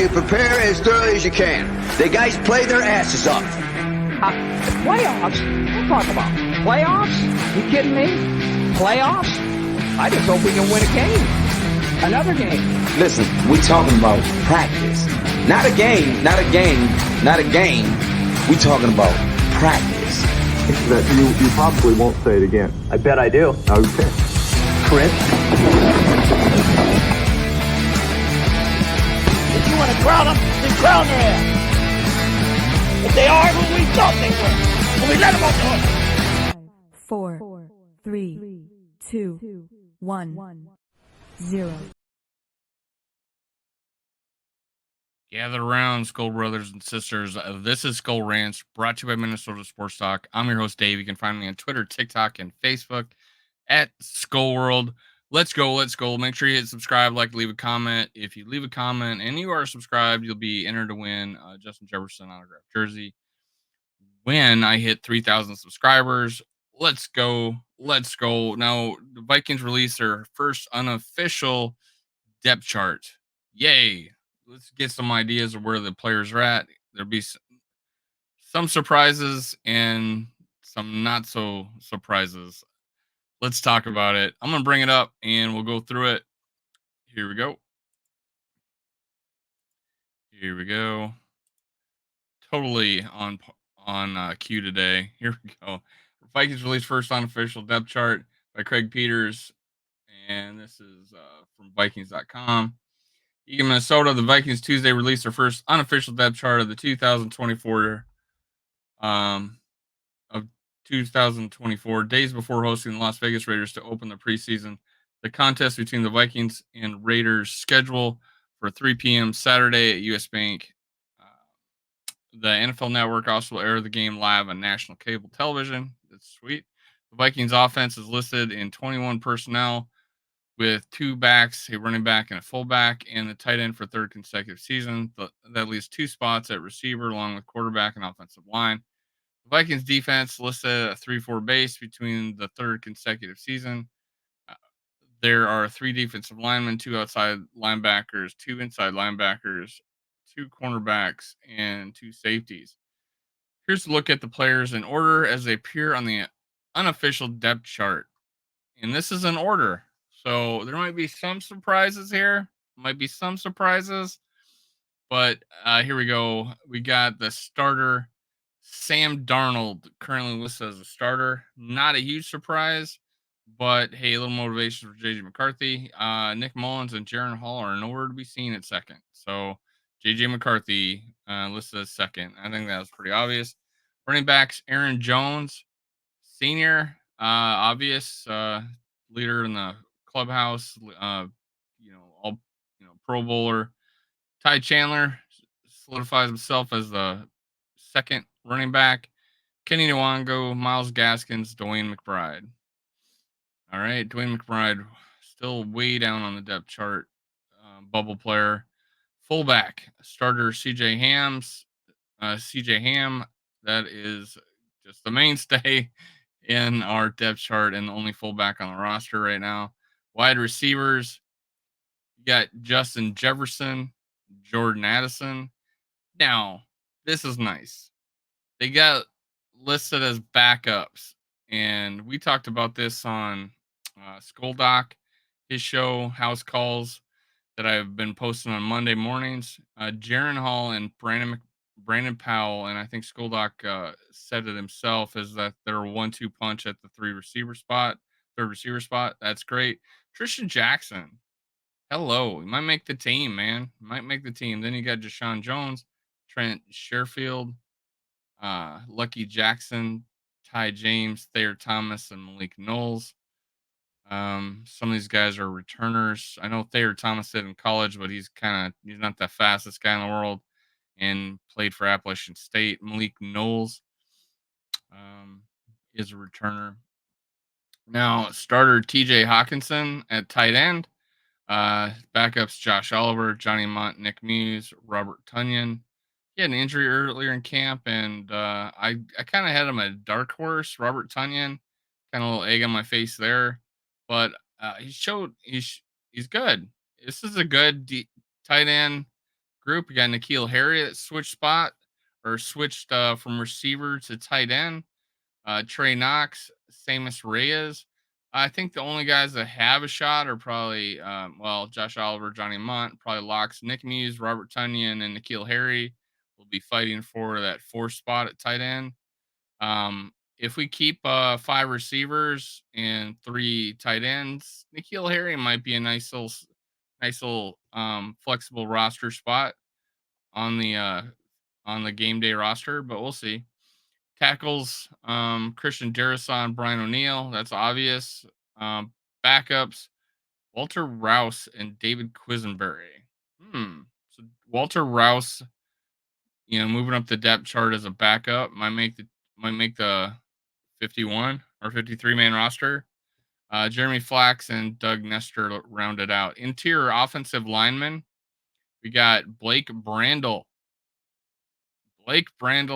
you prepare as thoroughly as you can. The guys play their asses off. Playoffs? Don't talk about playoffs? You kidding me? Playoffs? I just hope we can win a game. Another game. Listen, we talking about practice. Not a game, not a game, not a game. We talking about practice. That you probably won't say it again. I bet I do. Okay. Chris? If you want to crown them, then crown their ass. If they are who we thought they were, when we let them off the hook. 5, 4, 3, 2, 1, 0. Gather around, Skull brothers and sisters. This is Skull Rants, brought to you by Minnesota Sports Talk. I'm your host, Dave. You can find me on Twitter, TikTok, and Facebook at Skull World. Let's go, let's go. Make sure you hit subscribe, like, leave a comment. If you leave a comment and you are subscribed, you'll be entered to win a Justin Jefferson autographed jersey when I hit 3,000 subscribers. Let's go, let's go. Now, the Vikings released their first unofficial depth chart. Yay. Let's get some ideas of where the players are at. There'll be some surprises and some not so surprises. Let's talk about it. I'm going to bring it up and we'll go through it. Here we go. Here we go. Totally on cue today. Here we go. Vikings released first unofficial depth chart by Craig Peters. And this is from Vikings.com. Eagan, Minnesota, the Vikings Tuesday released their first unofficial depth chart of the 2024 days before hosting the Las Vegas Raiders to open the preseason. The contest between the Vikings and Raiders schedule for 3 p.m. Saturday at US Bank. The NFL Network also will air the game live on national cable television. That's sweet. The Vikings offense is listed in 21 personnel, with 2 backs, a running back and a fullback, and the tight end for third consecutive season. That leaves 2 spots at receiver, along with quarterback and offensive line. The Vikings defense listed at a 3-4 base between the third consecutive season. There are 3 defensive linemen, 2 outside linebackers, 2 inside linebackers, 2 cornerbacks, and 2 safeties. Here's a look at the players in order as they appear on the unofficial depth chart. And this is in order. So there might be some surprises here. But here we go. We got the starter, Sam Darnold, currently listed as a starter. Not a huge surprise, but hey, a little motivation for J.J. McCarthy. Nick Mullins and Jaron Hall are nowhere to be seen at second. So J.J. McCarthy listed as second. I think that was pretty obvious. Running backs, Aaron Jones, senior, obvious leader in the clubhouse, Pro Bowler. Ty Chandler solidifies himself as the second running back. Kenny Nwango, Miles Gaskins, Dwayne McBride. All right, Dwayne McBride still way down on the depth chart. Bubble player. Fullback, starter CJ Ham, that is just the mainstay in our depth chart and the only fullback on the roster right now. Wide receivers, you got Justin Jefferson, Jordan Addison. Now, this is nice. They got listed as backups, and we talked about this on Skull Doc, his show, House Calls, that I've been posting on Monday mornings. Jaron Hall and Brandon Powell, and I think Skull Doc said it himself, is that they're a 1-2 punch at the third receiver spot. That's great. Tristan Jackson, hello. He might make the team, man. Then you got Deshaun Jones, Trent Sherfield, Lucky Jackson, Ty James, Thayer Thomas, and Malik Knowles. Some of these guys are returners. I know Thayer Thomas did in college, but he's not the fastest guy in the world and played for Appalachian State. Malik Knowles is a returner. Now, starter TJ Hawkinson at tight end. Backups Josh Oliver, Johnny Mont, Nick Muse, Robert Tunyon. He had an injury earlier in camp, and I kind of had him a dark horse, Robert Tunyon. Kind of a little egg on my face there. But he showed he's good. This is a good tight end group. You got N'Keal Harry that switched spot or switched from receiver to tight end. Trey Knox, Samus Reyes. I think the only guys that have a shot are probably, Josh Oliver, Johnny Munt, probably locks. Nick Muse, Robert Tunyon, and N'Keal Harry will be fighting for that fourth spot at tight end. If we keep 5 receivers and 3 tight ends, N'Keal Harry might be a nice little flexible roster spot on the game day roster, but we'll see. Tackles, Christian Darrison, Brian O'Neill. That's obvious. Um, Backups, Walter Rouse and David Quisenberry. So Walter Rouse, moving up the depth chart as a backup might make the 51 or 53 man roster. Jeremy Flax and Doug Nestor rounded out. Interior offensive linemen, we got Blake Brandel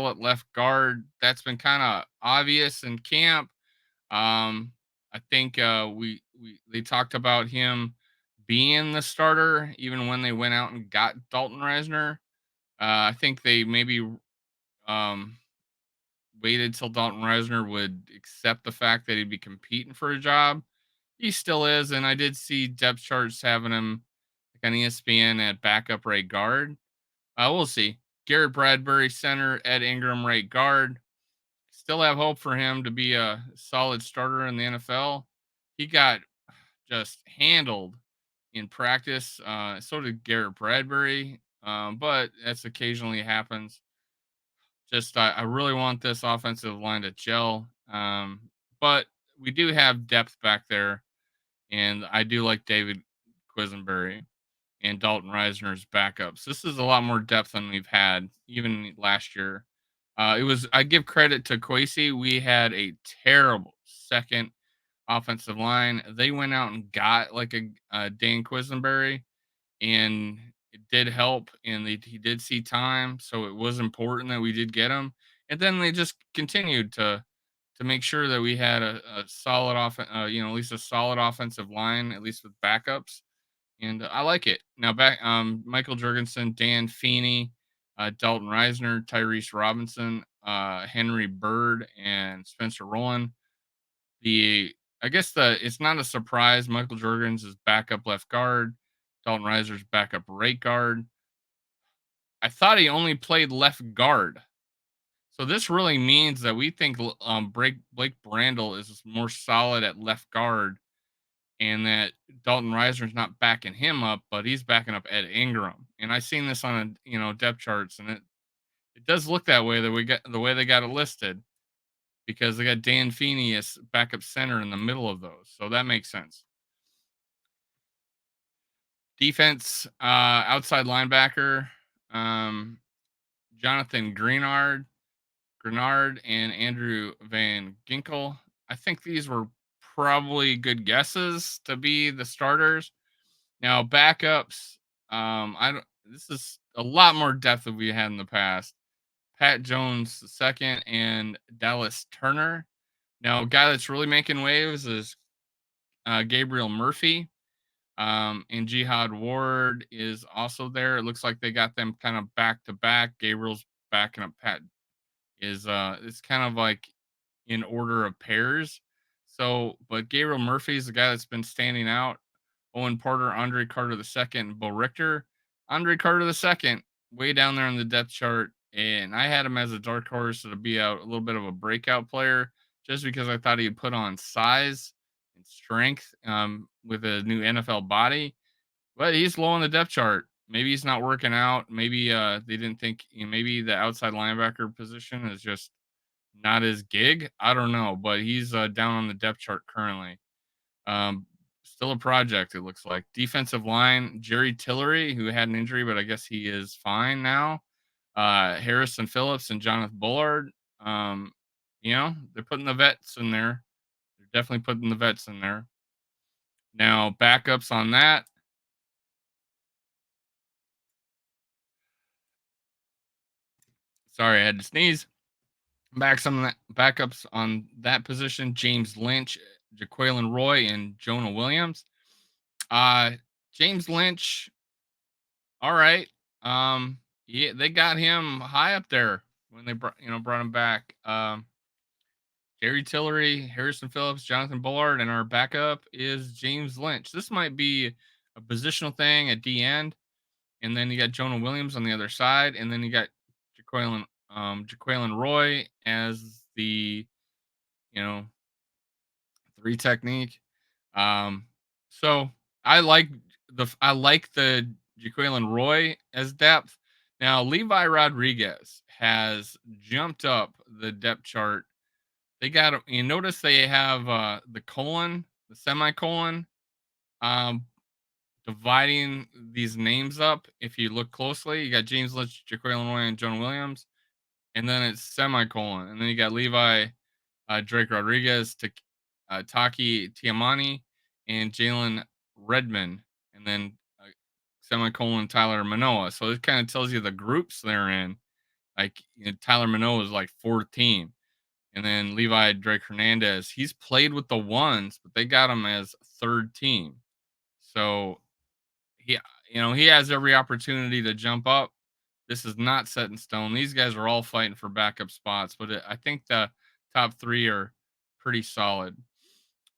at left guard. That's been kind of obvious in camp. I think they talked about him being the starter even when they went out and got Dalton Reisner. I think they maybe um, waited till Dalton Reisner would accept the fact that he'd be competing for a job. He still is, and I did see depth charts having him like on ESPN at backup right guard. We'll see. Garrett Bradbury center, Ed Ingram right guard. Still have hope for him to be a solid starter in the NFL. He got just handled in practice. So did Garrett Bradbury, but that's occasionally happens. Just I really want this offensive line to gel, but we do have depth back there, and I do like David Quisenberry and Dalton Reisner's backups. This is a lot more depth than we've had even last year. I give credit to Kwesi. We had a terrible second offensive line. They went out and got like a Dan Quisenberry, and it did help. And he did see time, so it was important that we did get him. And then they just continued to make sure that we had a solid at least a solid offensive line, at least with backups. And I like it. Now back, Michael Jurgensen, Dan Feeney, Dalton Reisner, Tyrese Robinson, Henry Bird, and Spencer Rowland. I guess it's not a surprise. Michael Jurgens is backup left guard. Dalton Reisner's backup right guard. I thought he only played left guard. So this really means that we think Blake Brandel is more solid at left guard, and that Dalton Reisner's not backing him up, but he's backing up Ed Ingram. And I seen this on depth charts, and it does look that way, that we got the way they got it listed, because they got Dan Feeney as backup center in the middle of those. So that makes sense. Defense, outside linebacker, Jonathan Grenard and Andrew Van Ginkel. I think these were probably good guesses to be the starters. Now backups, I don't. This is a lot more depth than we had in the past. Pat Jones the second and Dallas Turner. Now, a guy that's really making waves is Gabriel Murphy. And Jihad Ward is also there. It looks like they got them kind of back to back. Gabriel's backing up Pat. It's kind of like in order of pairs. So, but Gabriel Murphy is the guy that's been standing out. Owen Porter, Andre Carter II, and Bo Richter. Andre Carter II, way down there on the depth chart. And I had him as a dark horse to be a little bit of a breakout player just because I thought he'd put on size and strength with a new NFL body. But he's low on the depth chart. Maybe he's not working out. Maybe they didn't think, maybe the outside linebacker position is just not his gig. I don't know. But he's down on the depth chart currently. Still a project, it looks like. Defensive line, Jerry Tillery, who had an injury, but I guess he is fine now. Harrison Phillips and Jonathan Bullard. They're putting the vets in there. They're definitely putting the vets in there. Now, backups on that. Sorry, I had to sneeze. Backups on that position: James Lynch, Jaqueline Roy, and Jonah Williams. James Lynch, all right. Yeah, they got him high up there when they brought him back. Jerry Tillery, Harrison Phillips, Jonathan Bullard, and our backup is James Lynch. This might be a positional thing at the end, and then you got Jonah Williams on the other side, and then you got Jaqueline Roy as the you know three technique. Um, so I like the Jaqueline Roy as depth. Now Levi Rodriguez has jumped up the depth chart. They got you notice they have the colon, the semicolon, um, dividing these names up. If you look closely, you got James Lynch, Jaqueline Roy, and Jonah Williams, and then it's semicolon, and then you got Levi Drake Rodriguez, Taki Tiamani, and Jalen Redmond, and then semicolon Tyler Manoa. So it kind of tells you the groups they're in. Like Tyler Manoa is like fourth team, and then Levi Drake Hernandez. He's played with the ones, but they got him as third team. So he, he has every opportunity to jump up. This is not set in stone. These guys are all fighting for backup spots, but I think the top three are pretty solid.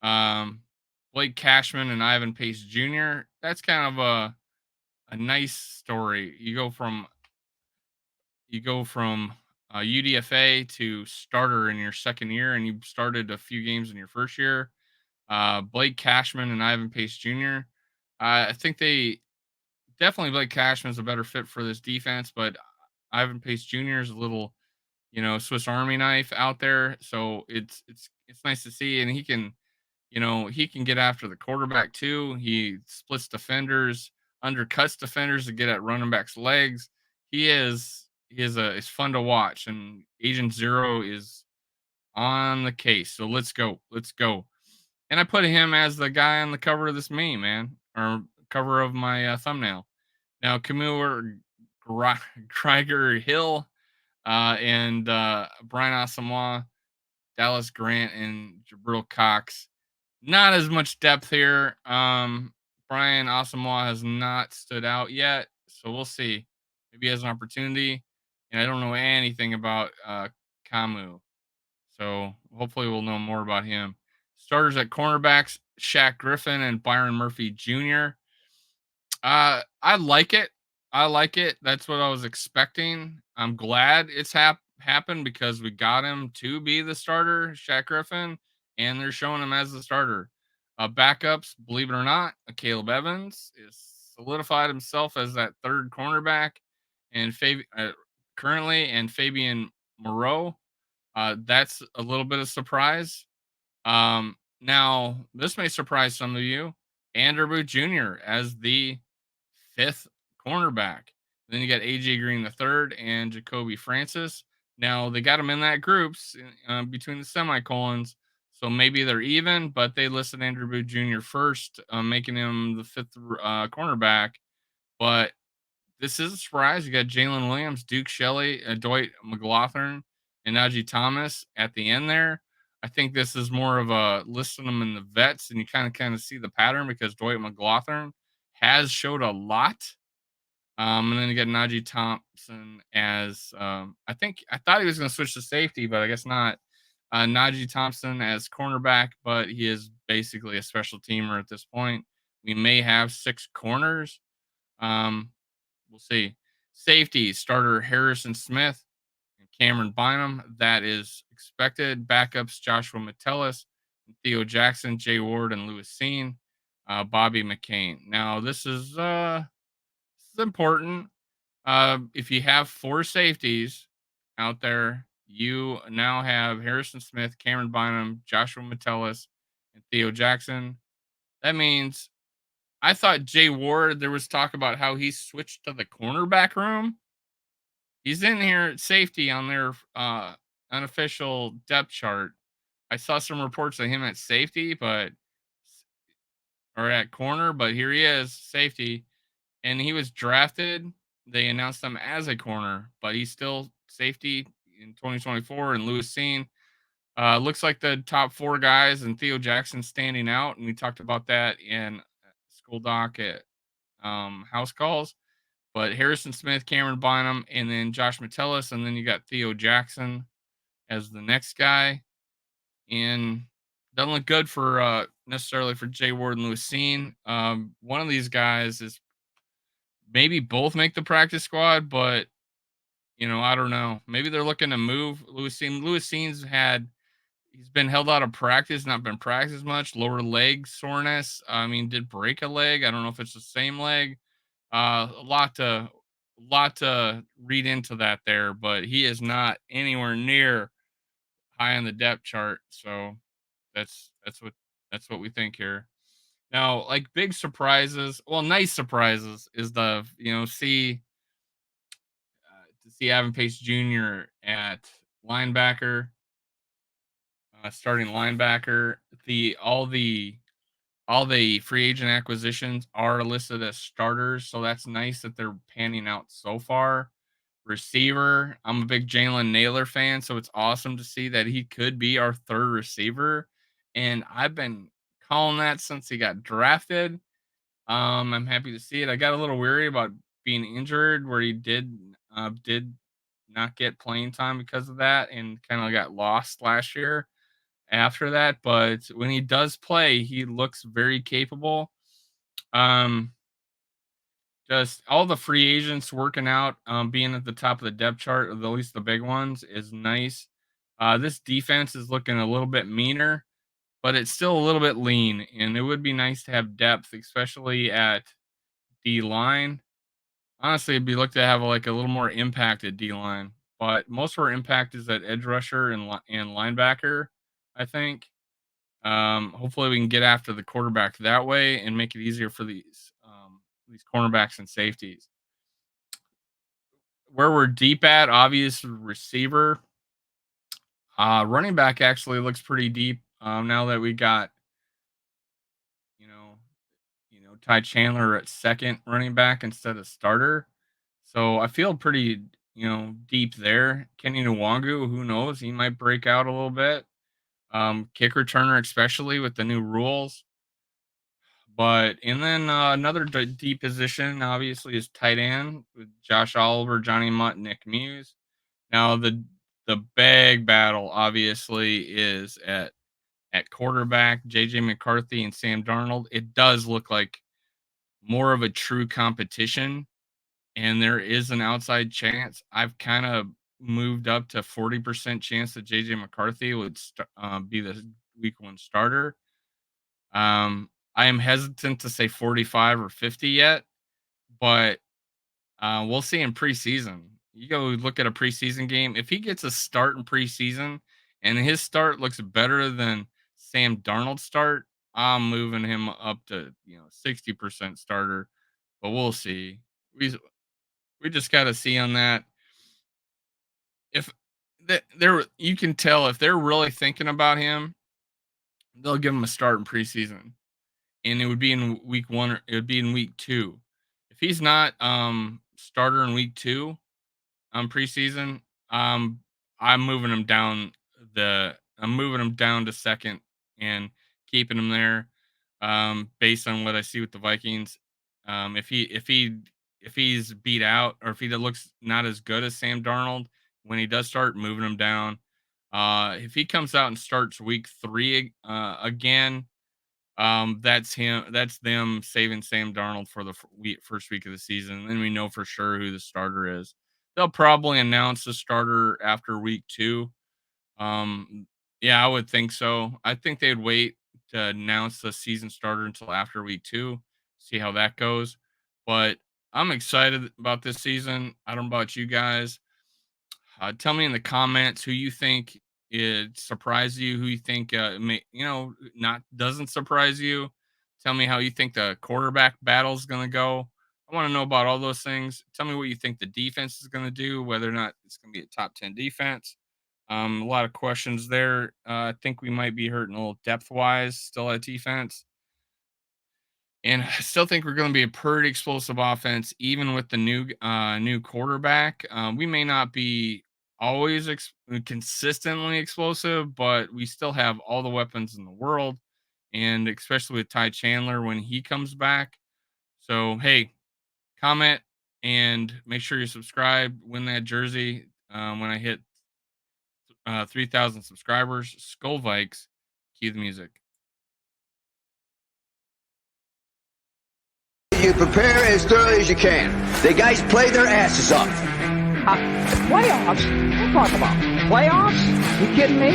Blake Cashman and Ivan Pace Jr. That's kind of a nice story. You go from UDFA to starter in your second year, and you started a few games in your first year. Blake Cashman and Ivan Pace Jr. I think they definitely Blake Cashman's a better fit for this defense, but Ivan Pace Jr. is a little, Swiss Army knife out there. So it's nice to see, and he can get after the quarterback too. He splits defenders, undercuts defenders to get at running backs' legs. It's fun to watch, and Agent Zero is on the case. So let's go. And I put him as the guy on the cover of this meme, man, or cover of my thumbnail. Now, Camille Krieger Hill and Brian Asamoah, Dallas Grant, and Jabril Cox. Not as much depth here. Brian Asamoah has not stood out yet, so we'll see. Maybe he has an opportunity. And I don't know anything about Camu, so hopefully we'll know more about him. Starters at cornerbacks: Shaq Griffin and Byron Murphy Jr. I like it. I like it. That's what I was expecting. I'm glad it's happened because we got him to be the starter, Shaq Griffin, and they're showing him as the starter. Backups, believe it or not, Caleb Evans is solidified himself as that third cornerback, and currently, and Fabian Moreau. That's a little bit of surprise. Now this may surprise some of you. Andrew Booth Jr. as the fifth cornerback. Then you got AJ Green the third and Jacoby Francis. Now they got him in that groups between the semicolons, so maybe they're even. But they listed Andrew Booth Jr. first, making him the fifth cornerback. But this is a surprise. You got Jalen Williams, Duke Shelley, Dwight McLaughlin, and Najee Thomas at the end there. I think this is more of a listing them in the vets, and you kind of see the pattern because Dwight McLaughlin has showed a lot. And then you got Najee Thompson as I thought he was going to switch to safety, but I guess not. Najee Thompson as cornerback, but he is basically a special teamer at this point. We may have six corners. We'll see. Safety starter Harrison Smith and Cameron Bynum. That is expected. Backups Joshua Metellus, Theo Jackson, Jay Ward, and Lewis Seen. Bobby McCain. Now this is important. If you have four safeties out there, you now have Harrison Smith, Cameron Bynum, Joshua Metellus, and Theo Jackson. That means I thought Jay Ward, there was talk about how he switched to the cornerback room. He's in here at safety on their unofficial depth chart. I saw some reports of him at safety, or at corner, but here he is, safety. And he was drafted. They announced him as a corner, but he's still safety in 2024. And Lewis Seen looks like the top four guys, and Theo Jackson standing out. And we talked about that in school doc at house calls. But Harrison Smith, Cameron Bynum, and then Josh Metellus, and then you got Theo Jackson as the next guy. And doesn't look good for necessarily for Jay Ward and Lewis Cine. One of these guys is maybe both make the practice squad, but I don't know. Maybe they're looking to move Lewis Cine. Lewis Cine's he's been held out of practice, not been practiced much, lower leg soreness. I mean, did break a leg. I don't know if it's the same leg. A lot to read into that there, but he is not anywhere near high on the depth chart. So that's what we think here. Now, like big surprises, well, nice surprises is the to see Evan Pace Jr. at linebacker, starting linebacker. All the free agent acquisitions are listed as starters, so that's nice that they're panning out so far. Receiver, I'm a big Jalen Naylor fan, so it's awesome to see that he could be our third receiver. And I've been calling that since he got drafted. I'm happy to see it. I got a little weary about being injured, where he did not get playing time because of that, and kind of got lost last year after that. But when he does play, he looks very capable. Um, just all the free agents working out, being at the top of the depth chart, at least the big ones, is nice. This defense is looking a little bit meaner, but it's still a little bit lean, and it would be nice to have depth, especially at D line. Honestly, it'd be looked to have like a little more impacted D line, but most of our impact is at edge rusher and linebacker, I think. Hopefully, we can get after the quarterback that way and make it easier for these cornerbacks and safeties. Where we're deep at, obvious receiver. Running back actually looks pretty deep now that we got you know Ty Chandler at second running back instead of starter. So I feel pretty deep there. Kenny Nwangu, who knows, he might break out a little bit. Kick returner, especially with the new rules. But and then another deep position, obviously, is tight end with Josh Oliver, Johnny Mutt, Nick Muse. Now the big battle, obviously, is at quarterback, JJ McCarthy and Sam Darnold. It does look like more of a true competition, and there is an outside chance. I've kind of moved up to 40% chance that JJ McCarthy would be the week one starter. I am hesitant to say 45 or 50 yet, but we'll see in preseason. You go look at a preseason game. If he gets a start in preseason and his start looks better than Sam Darnold's start, I'm moving him up to 60% starter. But we'll see. We just got to see on that. If there, you can tell if they're really thinking about him, they'll give him a start in preseason, and it would be in week one. Or it would be in week two. If he's not starter in week two, preseason, um, I'm moving him down I'm moving him down to second and keeping him there, based on what I see with the Vikings. If he's beat out, or if he looks not as good as Sam Darnold when he does start, moving him down. If he comes out and starts week three again, that's him. That's them saving Sam Darnold for the first week of the season. And then we know for sure who the starter is. They'll probably announce the starter after week two. Um, yeah, I would think so. I think they'd wait to announce the season starter until after week two, see how that goes. But I'm excited about this season. I don't know about you guys. Tell me in the comments who you think it surprised you, who you think not doesn't surprise you. Tell me how you think the quarterback battle is going to go. I want to know about all those things. Tell me what you think the defense is going to do, whether or not it's going to be a top 10 defense. A lot of questions there. I think we might be hurting a little depth wise still at defense. And I still think we're going to be a pretty explosive offense, even with the new quarterback. We may not be always consistently explosive, but we still have all the weapons in the world, and especially with Ty Chandler when he comes back. So hey, comment And make sure you subscribe. Win that jersey when I hit 3,000 subscribers. Skull Vikes. Cue the music. You prepare as thoroughly as you can. The guys play their asses off. Playoffs? Don't talk about playoffs. You kidding me?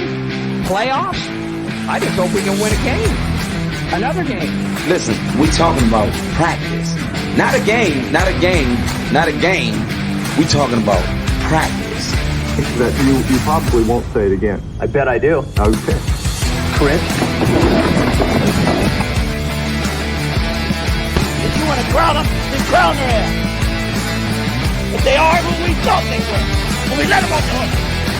Playoffs? I just hope we can win a game. Another game. Listen, we talking about practice. Not a game, not a game, not a game. We talking about practice. That you probably won't say it again. I bet I do. Okay. Chris? If you want to crown them, then crown their ass. If they are who we thought they were, and we let them off the hook.